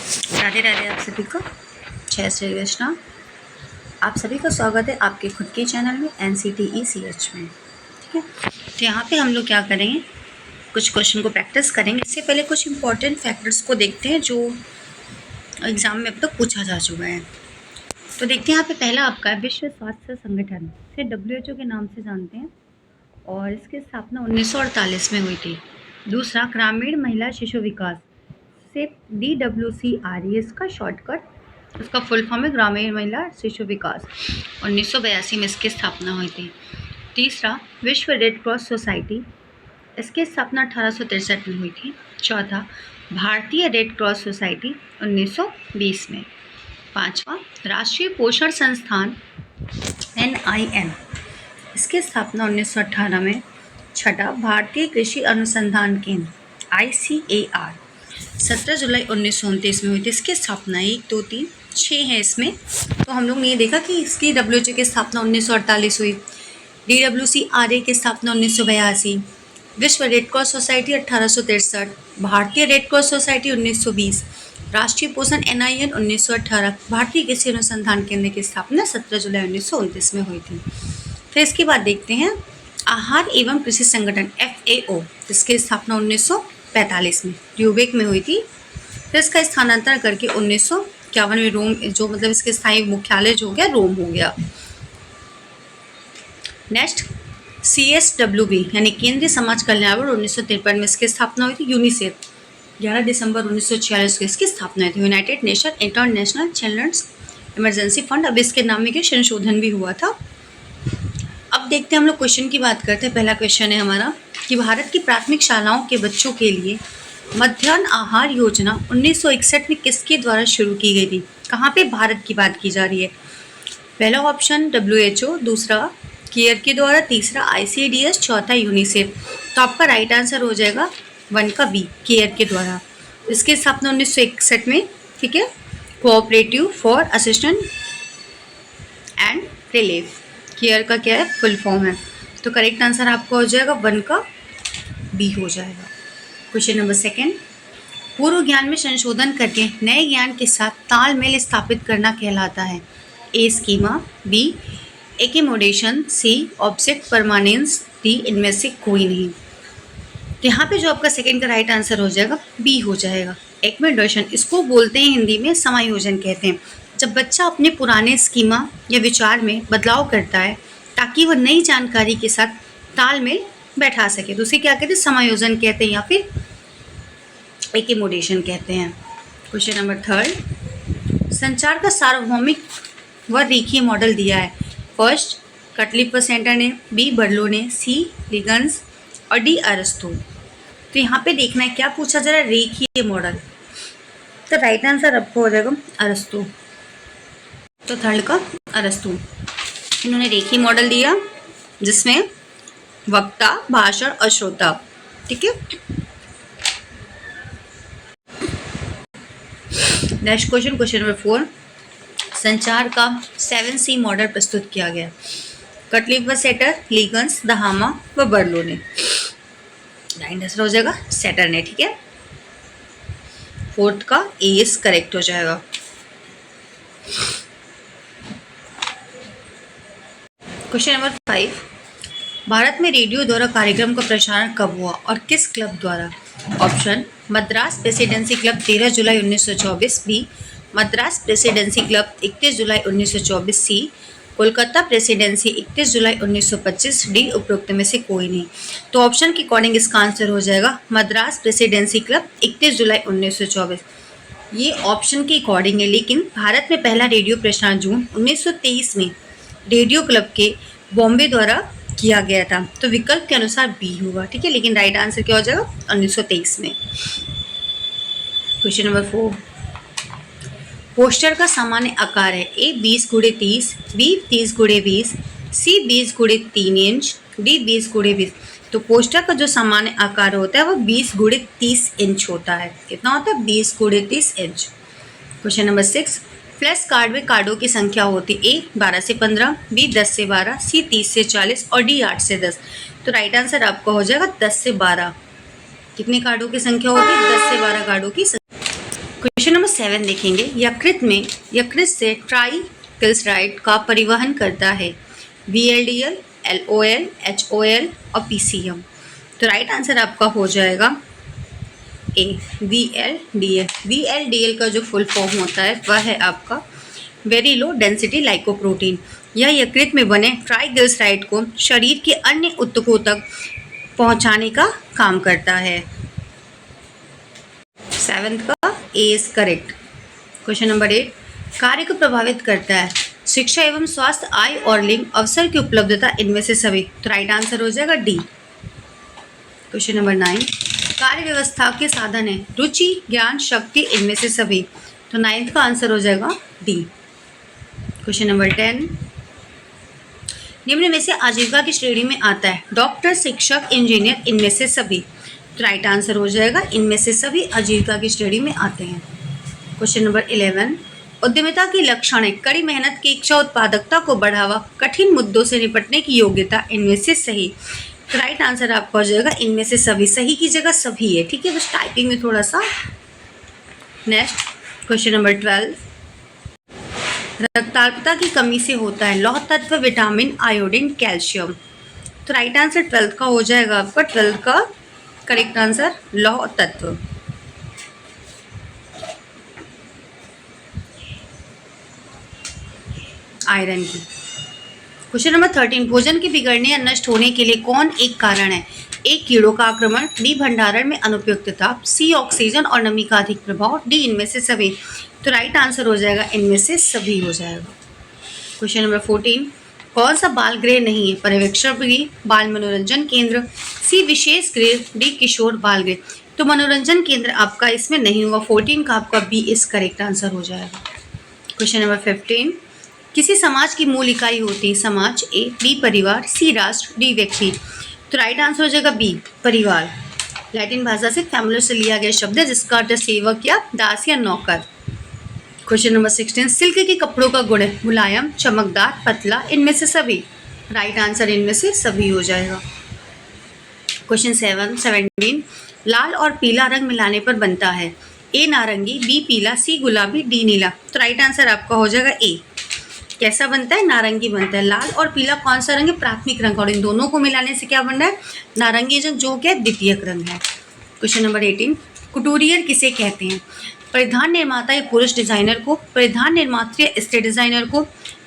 राधे राधे आप सभी को। जय श्री कृष्णा। आप सभी का स्वागत है आपके खुद के चैनल में NCTE-CH में। ठीक है, तो यहाँ पे हम लोग क्या करेंगे, कुछ क्वेश्चन को प्रैक्टिस करेंगे। इससे पहले कुछ इंपॉर्टेंट फैक्टर्स को देखते हैं जो एग्ज़ाम में अब तक पूछा जा चुका है। तो देखते हैं यहाँ पे पहला आपका विश्व स्वास्थ्य संगठन से WHO के नाम से जानते हैं और इसकी स्थापना 1948 में हुई थी। दूसरा ग्रामीण महिला शिशु विकास से DWCRE इसका शॉर्टकट, उसका फुल फॉर्म है ग्रामीण महिला शिशु विकास। 1982 में इसकी स्थापना हुई थी। तीसरा विश्व रेड क्रॉस सोसाइटी, इसकी स्थापना 1863 में हुई थी। चौथा भारतीय रेड क्रॉस सोसाइटी 1920 में। पांचवा राष्ट्रीय पोषण संस्थान NIN, इसकी स्थापना 1918 में। छठा भारतीय कृषि अनुसंधान केंद्र ICAR 17 जुलाई 1929 में हुई थी। इसकी स्थापना 1, 2, 3, 6 है इसमें। तो हम लोग ने ये देखा कि इसकी WHO की स्थापना 1948 हुई, DWCRA की स्थापना 1982, विश्व रेड क्रॉस सोसाइटी 1863, भारतीय रेड क्रॉस सोसाइटी 1920, राष्ट्रीय पोषण NIN 1918, भारतीय कृषि अनुसंधान केंद्र की स्थापना 17 जुलाई 1929 में हुई थी। फिर इसके बाद देखते हैं आहार एवं कृषि संगठन FAO, जिसकी स्थापना 1945 में ल्यूबेक में हुई थी। फिर इसका स्थानांतरण करके 1951 में रोम, जो मतलब इसके स्थायी मुख्यालय जो हो गया रोम हो गया। नेक्स्ट CSWB यानी केंद्रीय समाज कल्याण बोर्ड 1953 में इसकी स्थापना हुई थी। यूनिसेफ 11 दिसंबर 1946 को इसकी स्थापना हुई थी। United Nation International Children's Emergency Fund, अब इसके नाम में संशोधन भी हुआ था। अब देखते हैं हम लोग क्वेश्चन की बात करते हैं। पहला क्वेश्चन है हमारा कि भारत की प्राथमिक शालाओं के बच्चों के लिए मध्याह्न आहार योजना 1961 में किसके द्वारा शुरू की गई थी। कहाँ पे भारत की बात की जा रही है। पहला ऑप्शन WHO, दूसरा केयर के द्वारा, तीसरा ICDS, चौथा यूनिसेफ। तो आपका राइट आंसर हो जाएगा 1 का B, केयर के द्वारा। इसकी स्थापना 1961 में, ठीक है। Cooperative for assistant and relief, care का क्या है, फुल फॉर्म है। तो करेक्ट आंसर आपका हो जाएगा 1 का B हो जाएगा। क्वेश्चन नंबर 2, पूर्व ज्ञान में संशोधन करके नए ज्ञान के साथ तालमेल स्थापित करना कहलाता है। A schema, B accommodation, C object permanence, D इनमें से कोई नहीं। तो यहाँ पे जो आपका सेकंड का राइट आंसर हो जाएगा B हो जाएगा। एकोमोडेशन, इसको बोलते हैं हिंदी में समायोजन कहते हैं। जब बच्चा अपने पुराने स्कीमा या विचार में बदलाव करता है ताकि वह नई जानकारी के साथ तालमेल बैठा सके, तो उसे क्या कहते हैं, समायोजन कहते हैं या फिर एकोमोडेशन कहते हैं। क्वेश्चन नंबर 3, संचार का सार्वभौमिक व रेखीय मॉडल दिया है। फर्स्ट कटलिफ व सेंटर ने, B बर्लो ने, C लिगन्स और D अरस्तु। तो यहाँ पे देखना है क्या पूछा जा रहा है, रेखीय मॉडल। तो राइट आंसर आपको हो जाएगा अरस्तु। तो थर्ड का अरस्तु, इन्होंने रेखीय मॉडल दिया जिसमें वक्ता, भाषण और श्रोता, ठीक है। नेक्स्ट क्वेश्चन, क्वेश्चन नंबर 4, संचार का 7C मॉडल प्रस्तुत किया गया। कटलिफ व सेटर, लिगन्स, दहामा व बर्लो ने। राइट आंसर हो जाएगा सेटर ने, ठीक है। फोर्थ का A इज करेक्ट हो जाएगा। क्वेश्चन नंबर 5, भारत में रेडियो द्वारा कार्यक्रम का प्रसारण कब हुआ और किस क्लब द्वारा। ऑप्शन मद्रास प्रेसिडेंसी क्लब 13 जुलाई 1924, B मद्रास प्रेसिडेंसी क्लब 31 जुलाई 1924, C कोलकाता प्रेसिडेंसी 31 जुलाई 1925, D उपरोक्त में से कोई नहीं। तो ऑप्शन के अकॉर्डिंग इसका आंसर हो जाएगा मद्रास प्रेसिडेंसी क्लब 31 जुलाई 1924। ये ऑप्शन के अकॉर्डिंग है, लेकिन भारत में पहला रेडियो प्रसारण जून 1923 में रेडियो क्लब के बॉम्बे द्वारा किया गया था। तो विकल्प के अनुसार B होगा, ठीक है। लेकिन राइट आंसर क्या हो जाएगा 1923 में। क्वेश्चन नंबर 4, पोस्टर का सामान्य आकार है। A 20x30, B 30x20, C 20x3 inch, D 20x20। तो पोस्टर का जो सामान्य आकार होता है वो 20x30 इंच होता है। कितना होता है, 20x30 inch. Question number 6, flash card में कार्डों की संख्या होती है। A 12 से 15, B 10 से 12, C 30 से 40 और D 8 से 10। तो राइट आंसर आपका हो जाएगा 10 से 12। कितने कार्डों की संख्या होती है, 10 से 12 कार्डों की संख्या। क्वेश्चन नंबर 7 देखेंगे। यकृत से ट्राइग्लिसराइड का परिवहन करता है VLDL, LOL, HOL और PCM। तो राइट आंसर आपका हो जाएगा ए, VLDL। VLDL का जो फुल फॉर्म होता है वह है आपका वेरी लो डेंसिटी लाइकोप्रोटीन। यह यकृत में बने ट्राइग्लिसराइड को शरीर के अन्य ऊतकों तक पहुंचाने का काम करता है। 7th का ए इज करेक्ट। क्वेश्चन नंबर 8 कार्य को प्रभावित करता है शिक्षा एवं स्वास्थ्य, आय और लिंग अवसर की उपलब्धता, इनमें से सभी। तो राइट आंसर हो जाएगा डी। क्वेश्चन नंबर 9 कार्य व्यवस्था के साधन है रुचि, ज्ञान, शक्ति, इनमें से सभी। तो 9th का आंसर हो जाएगा डी। क्वेश्चन नंबर 10 निम्न में से आजीविका की श्रेणी में आता है डॉक्टर, शिक्षक, इंजीनियर, इनमें से सभी। तो राइट आंसर हो जाएगा इनमें से सभी आजीविका की श्रेणी में आते हैं। क्वेश्चन नंबर 11 उद्यमिता की लक्षण है कड़ी मेहनत की इच्छा, उत्पादकता को बढ़ावा, कठिन मुद्दों से निपटने की योग्यता, इनमें से सही। तो राइट आंसर आपका हो जाएगा इनमें से सभी। सही की जगह सभी है, ठीक है, बस टाइपिंग में थोड़ा सा। नेक्स्ट क्वेश्चन नंबर 12 रक्ताल्पता की कमी से होता है लौह तत्व, विटामिन, आयोडीन, कैल्शियम। तो राइट आंसर 12th का हो जाएगा आपका 12th का करेक्ट आंसर लौह तत्व। आयरन की। क्वेश्चन नंबर 13 भोजन के बिगड़ने या नष्ट होने के लिए कौन एक कारण है? ए कीड़ों का आक्रमण, बी भंडारण में अनुपयुक्तता, सी ऑक्सीजन और नमी का अधिक प्रभाव, डी इनमें से सभी। तो राइट आंसर हो जाएगा इनमें से सभी हो जाएगा। क्वेश्चन नंबर 14 कौन सा बाल गृह नहीं है? पर्यवेक्षण गृह, बाल मनोरंजन केंद्र, सी विशेष गृह, डी किशोर बाल गृह। तो मनोरंजन केंद्र आपका इसमें नहीं होगा। 14 का आपका बी इस करेक्ट आंसर हो जाएगा। क्वेश्चन नंबर 15 किसी समाज की मूल इकाई होती है समाज, ए, बी परिवार, सी राष्ट्र, डी व्यक्ति। तो राइट आंसर हो जाएगा बी परिवार। लैटिन भाषा से फैमिली से लिया गया शब्द है जिसका अर्थ सेवक या दास या नौकर। क्वेश्चन नंबर 16 सिल्क के कपड़ों का गुण है मुलायम, चमकदार, पतला, इनमें से सभी। राइट आंसर इनमें से सभी हो जाएगा। क्वेश्चन 17 लाल और पीला रंग मिलाने पर बनता है ए नारंगी, बी पीला, सी गुलाबी, डी नीला। तो राइट आंसर आपका हो जाएगा ए। कैसा बनता है? नारंगी बनता है। लाल और पीला कौन सा रंग है? प्राथमिक रंग, और इन दोनों को मिलाने से क्या बन रहा है? नारंगी रंग, जो क्या द्वितीयक रंग है। क्वेश्चन नंबर 18 कुटूरियर किसे कहते हैं? परिधान निर्माता या पुरुष डिजाइनर को, परिधान निर्मात्री या स्त्री डिजाइनर को,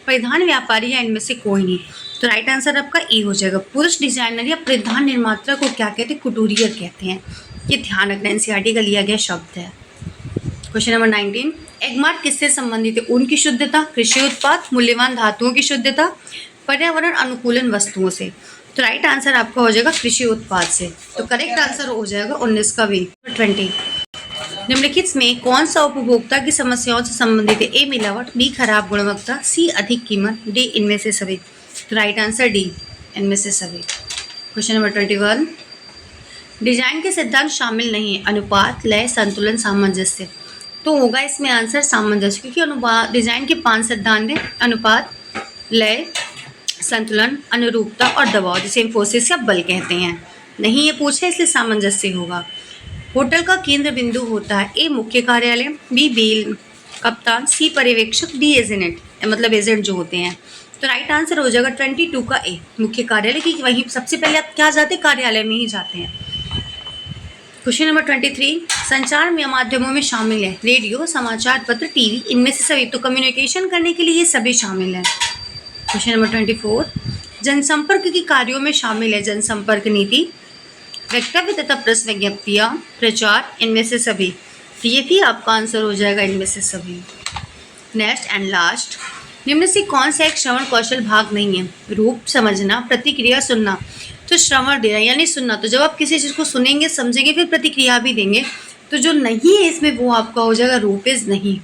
परिधान व्यापारी या इनमें से कोई नहीं। तो राइट आंसर आपका ए हो जाएगा। पुरुष डिजाइनर या परिधान निर्माता को क्या कहते हैं? कुटूरियर कहते हैं। ये ध्यान रखना, एनसीईआरटी का लिया गया शब्द है। क्वेश्चन नंबर 19 एगमार्क किससे संबंधित है? ऊन की शुद्धता, कृषि उत्पाद, मूल्यवान धातुओं की शुद्धता, पर्यावरण अनुकूलन वस्तुओं से। तो राइट आंसर आपका हो जाएगा कृषि उत्पाद से। तो करेक्ट आंसर हो जाएगा 19 का भी। 20 निम्नलिखित में कौन सा उपभोक्ता की समस्याओं से संबंधित है? ए मिलावट, बी खराब गुणवत्ता, सी अधिक कीमत, डी इनमें से सभी। तो राइट आंसर डी इनमें से सभी। क्वेश्चन नंबर 21 डिजाइन के सिद्धांत शामिल नहीं है अनुपात, लय, संतुलन, सामंजस्य। तो होगा इसमें आंसर सामंजस्य, क्योंकि अनुपात डिजाइन के 5 सिद्धांत हैं अनुपात, लय, संतुलन, अनुरूपता और दबाव, जिसे इंफोसिस या बल कहते हैं। नहीं ये पूछे इसलिए सामंजस्य होगा। होटल का केंद्र बिंदु होता है ए मुख्य कार्यालय, बी बेल कप्तान, सी पर्यवेक्षक, डी एजेंट, मतलब एजेंट जो होते हैं। तो राइट आंसर हो जाएगा 22 का ए मुख्य कार्यालय, क्योंकि वहीं सबसे पहले आप क्या जाते हैं? कार्यालय में ही जाते हैं। क्वेश्चन नंबर 23 संचार में माध्यमों में शामिल है रेडियो, समाचार पत्र, टीवी, इनमें से सभी। तो कम्युनिकेशन करने के लिए ये सभी शामिल हैं। क्वेश्चन नंबर 24 जनसंपर्क के कार्यों में शामिल है जनसंपर्क नीति, वक्तव्य तथा प्रेस विज्ञप्तियाँ, प्रचार, इनमें से सभी। तो ये भी आपका आंसर हो जाएगा इनमें से सभी। नेक्स्ट एंड लास्ट निम्न से कौन सा एक श्रवण कौशल भाग नहीं है? रूप समझना, प्रतिक्रिया सुनना। तो श्रवण देना यानी सुनना, तो जब आप किसी चीज़ को सुनेंगे, समझेंगे, फिर प्रतिक्रिया भी देंगे। तो जो नहीं है इसमें वो आपका हो जाएगा रूप इज नहीं।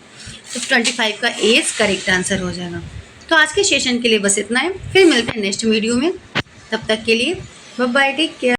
तो 25 का ए करेक्ट आंसर हो जाएगा। तो आज के सेशन के लिए बस इतना है, फिर मिलते हैं नेक्स्ट वीडियो में। तब तक के लिए बाय बाय, टेक केयर।